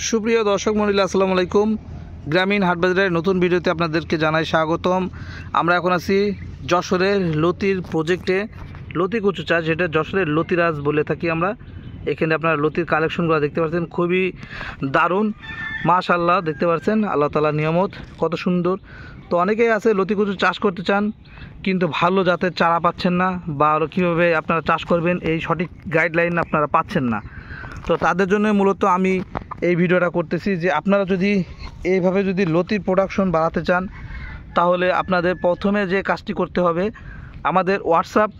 সুপ্রিয় দর্শক মণ্ডলী, আসসালামু আলাইকুম। গ্রামীণ হাটবাজারের নতুন ভিডিওতে আপনাদেরকে জানাই স্বাগতম। আমরা এখন আছি যশোরের লতির প্রজেক্টে, লতি কচু চাষ, যেটা যশোরের লতিরাজ বলে থাকি আমরা। এখানে আপনারা লতির কালেকশনগুলো দেখতে পাচ্ছেন, খুবই দারুণ, মাশাআল্লাহ। দেখতে পাচ্ছেন আল্লাহ তাআলার নিয়ামত কত সুন্দর। তো অনেকেই আছে লতি কচু চাষ করতে চান, কিন্তু ভালো জাতের চারা পাচ্ছেন না, বা কীভাবে আপনারা চাষ করবেন এই সঠিক গাইডলাইন আপনারা পাচ্ছেন না। তো তাদের জন্য মূলত আমি এই ভিডিওটা করতেছি, যে আপনারা যদি এইভাবে যদি লতির প্রোডাকশন বাড়াতে চান, তাহলে আপনাদের প্রথমে যে কাজটি করতে হবে, আমাদের হোয়াটসঅ্যাপ,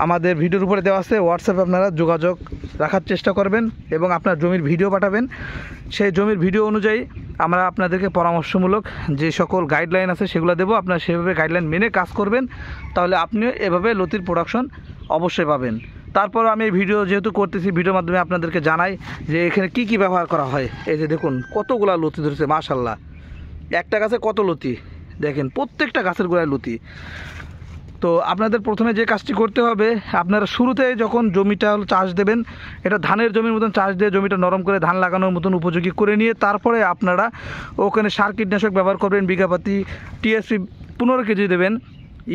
আমাদের ভিডিওর উপরে দেওয়া আছে, হোয়াটসঅ্যাপে আপনারা যোগাযোগ রাখার চেষ্টা করবেন এবং আপনার জমির ভিডিও পাঠাবেন। সেই জমির ভিডিও অনুযায়ী আমরা আপনাদেরকে পরামর্শমূলক যে সকল গাইডলাইন আছে সেগুলো দেবো। আপনারা সেভাবে গাইডলাইন মেনে কাজ করবেন, তাহলে আপনি এভাবে লতির প্রোডাকশন অবশ্যই পাবেন। তারপর আমি এই ভিডিও যেহেতু করতেছি, ভিডিওর মাধ্যমে আপনাদেরকে জানাই যে এখানে কি কি ব্যবহার করা হয়। এই যে দেখুন কতগুলা লতি ধরেছে, মাশাআল্লাহ। একটা গাছে কত লতি দেখেন, প্রত্যেকটা গাছের গোড়ায় লতি। তো আপনাদের প্রথমে যে কাজটি করতে হবে, আপনারা শুরুতে যখন জমিটা চাষ দেবেন, এটা ধানের জমির মতন চাষ দিয়ে জমিটা নরম করে ধান লাগানোর মতন উপযোগী করে নিয়ে তারপরে আপনারা ওখানে সার কীটনাশক ব্যবহার করবেন। বিঘাপাতি টিএসপি 15 কেজি দেবেন,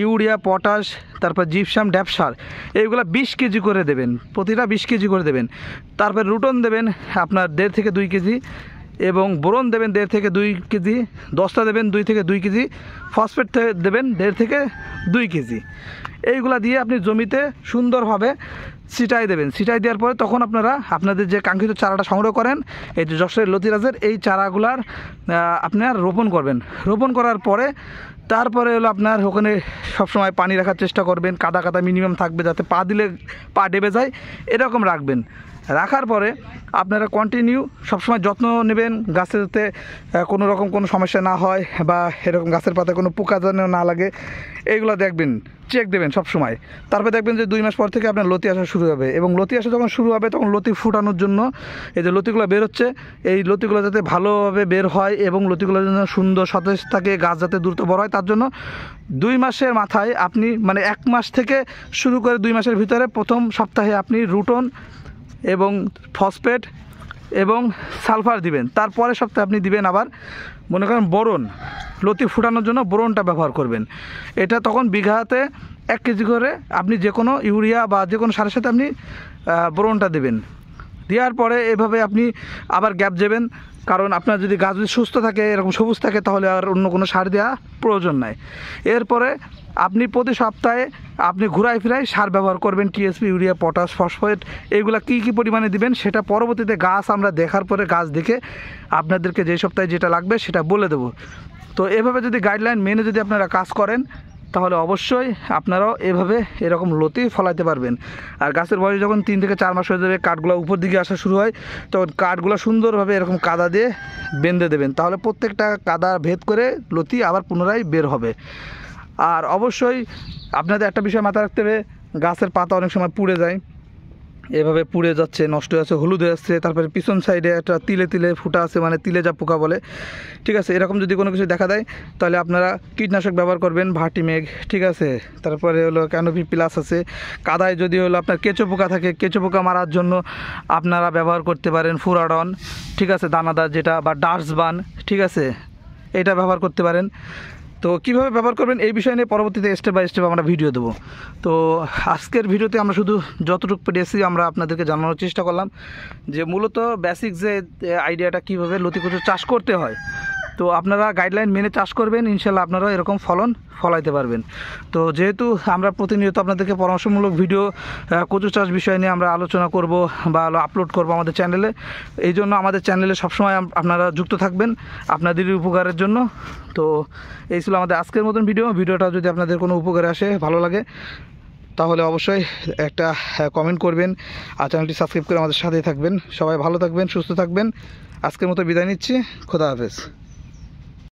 ইউরিয়া, পটাশ, তারপর জিপসাম, ড্যাপ সার, এইগুলো 20 কেজি করে দেবেন, প্রতিটা 20 কেজি করে দেবেন। তারপর রুটন দেবেন আপনার 1.5 থেকে 2 কেজি, এবং বোরন দেবেন 1.5 থেকে 2 কেজি, দস্তা দেবেন 2 থেকে 2 কেজি, ফসফেট দেবেন 1.5 থেকে 2 কেজি। এইগুলা দিয়ে আপনি জমিতে সুন্দরভাবে ছিটাই দেবেন। ছিটাই দেওয়ার পরে তখন আপনারা আপনাদের যে কাঙ্ক্ষিত চারাটা সংগ্রহ করেন, এই যে যশোরের লতিরাজের এই চারাগুলার আপনার রোপণ করবেন। রোপণ করার পরে তারপরে হলো আপনার ওখানে সবসময় পানি রাখার চেষ্টা করবেন, কাদা কাদা মিনিমাম থাকবে, যাতে পা দিলে পা ডেবে যায়, এরকম রাখবেন। রাখার পরে আপনারা কন্টিনিউ সবসময় যত্ন নেবেন, গাছের যাতে কোনো রকম কোনো সমস্যা না হয়, বা এরকম গাছের পাতায় কোনো পোকা যেন না লাগে, এইগুলো দেখবেন, চেক দেবেন সবসময়। তারপরে দেখবেন যে 2 মাস পর থেকে আপনার লতি আসা শুরু হবে, এবং লতি আসা যখন শুরু হবে তখন লতি ফুটানোর জন্য এই যে লতিগুলো বের হচ্ছে, এই লতিগুলো যাতে ভালোভাবে বের হয় এবং লতিগুলো যেন সুন্দর সতেজ থাকে, গাছ যাতে দ্রুত বড় হয়, তার জন্য 2 মাসের মাথায় আপনি মানে 1 মাস থেকে শুরু করে 2 মাসের ভিতরে প্রথম সপ্তাহে আপনি রুটন এবং ফসফেট এবং সালফার দিবেন। তারপরের সপ্তাহে আপনি দিবেন আবার মনে করেন বোরন, লতি ফুটানোর জন্য বোরনটা ব্যবহার করবেন। এটা তখন বিঘাতে 1 কেজি করে আপনি যে কোনো ইউরিয়া বা যে কোনো সারের সাথে আপনি বোরনটা দেবেন। দেওয়ার পরে এভাবে আপনি আবার গ্যাপ দেবেন, কারণ আপনার যদি গাছ যদি সুস্থ থাকে, এরকম সবুজ থাকে, তাহলে আর অন্য কোনো সার দেওয়া প্রয়োজন নাই। এরপরে আপনি প্রতি সপ্তাহে আপনি ঘুরাই ফিরাই সার ব্যবহার করবেন, টিএসপি, ইউরিয়া, পটাশ, ফসফেট, এগুলা কী কী পরিমাণে দিবেন সেটা পরবর্তীতে গাছ আমরা দেখার পরে, গাছ দেখে আপনাদেরকে যে সপ্তাহে যেটা লাগবে সেটা বলে দেব। তো এভাবে যদি গাইডলাইন মেনে যদি আপনারা কাজ করেন, তাহলে অবশ্যই আপনারাও এভাবে এরকম লতি ফলাইতে পারবেন। আর গাছের বয়স যখন 3 থেকে 4 মাস হয়ে যাবে, কাঠগুলো উপর দিকে আসা শুরু হয়, তখন কাঠগুলো সুন্দরভাবে এরকম কাদা দিয়ে বেঁধে দেবেন, তাহলে প্রত্যেকটা কাদা ভেদ করে লতি আবার পুনরায় বের হবে। আর অবশ্যই আপনাদের একটা বিষয় মাথায় রাখতে হবে, গাছের পাতা অনেক সময় পুড়ে যায়, এভাবে পুড়ে যাচ্ছে, নষ্ট হয়ে যাচ্ছে, হলুদ হয়ে যাচ্ছে, তারপরে পিছন সাইডে একটা তিলে তিলে ফুটা আছে, মানে তিলে যা পোকা বলে, ঠিক আছে। এরকম যদি কোনো কিছু দেখা দেয়, তাহলে আপনারা কীটনাশক ব্যবহার করবেন, ভার্টিমেগ, ঠিক আছে। তারপরে হলো ক্যানোপি প্লাস আছে। কাদায় যদি হলো আপনার কেঁচো পোকা থাকে, কেঁচো পোকা মারার জন্য আপনারা ব্যবহার করতে পারেন ফুরাডন, ঠিক আছে, দানাদার যেটা, বা ডাস্টবান, ঠিক আছে, এটা ব্যবহার করতে পারেন। তো কীভাবে ব্যবহার করবেন এই বিষয় নিয়ে পরবর্তীতে স্টেপ বাই স্টেপ আমরা ভিডিও দেবো। তো আজকের ভিডিওতে আমরা শুধু যতটুকু পেরেছি আমরা আপনাদেরকে জানানোর চেষ্টা করলাম, যে মূলত বেসিক যে আইডিয়াটা কীভাবে লতি কচু চাষ করতে হয়। তো আপনারা গাইডলাইন মেনে চাষ করবেন, ইনশাল্লাহ আপনারাও এরকম ফলাইতে পারবেন। তো যেহেতু আমরা প্রতিনিয়ত আপনাদেরকে পরামর্শমূলক ভিডিও কচু চাষ বিষয় নিয়ে আমরা আলোচনা করব বা আপলোড করব আমাদের চ্যানেলে, এই জন্য আমাদের চ্যানেলে সবসময় আপনারা যুক্ত থাকবেন আপনাদেরই উপকারের জন্য। তো এই ছিল আমাদের আজকের মতন ভিডিওটা যদি আপনাদের কোনো উপকারে আসে, ভালো লাগে, তাহলে অবশ্যই একটা কমেন্ট করবেন, আর চ্যানেলটি সাবস্ক্রাইব করে আমাদের সাথেই থাকবেন। সবাই ভালো থাকবেন, সুস্থ থাকবেন। আজকের মতো বিদায় নিচ্ছি, খোদা হাফেজ।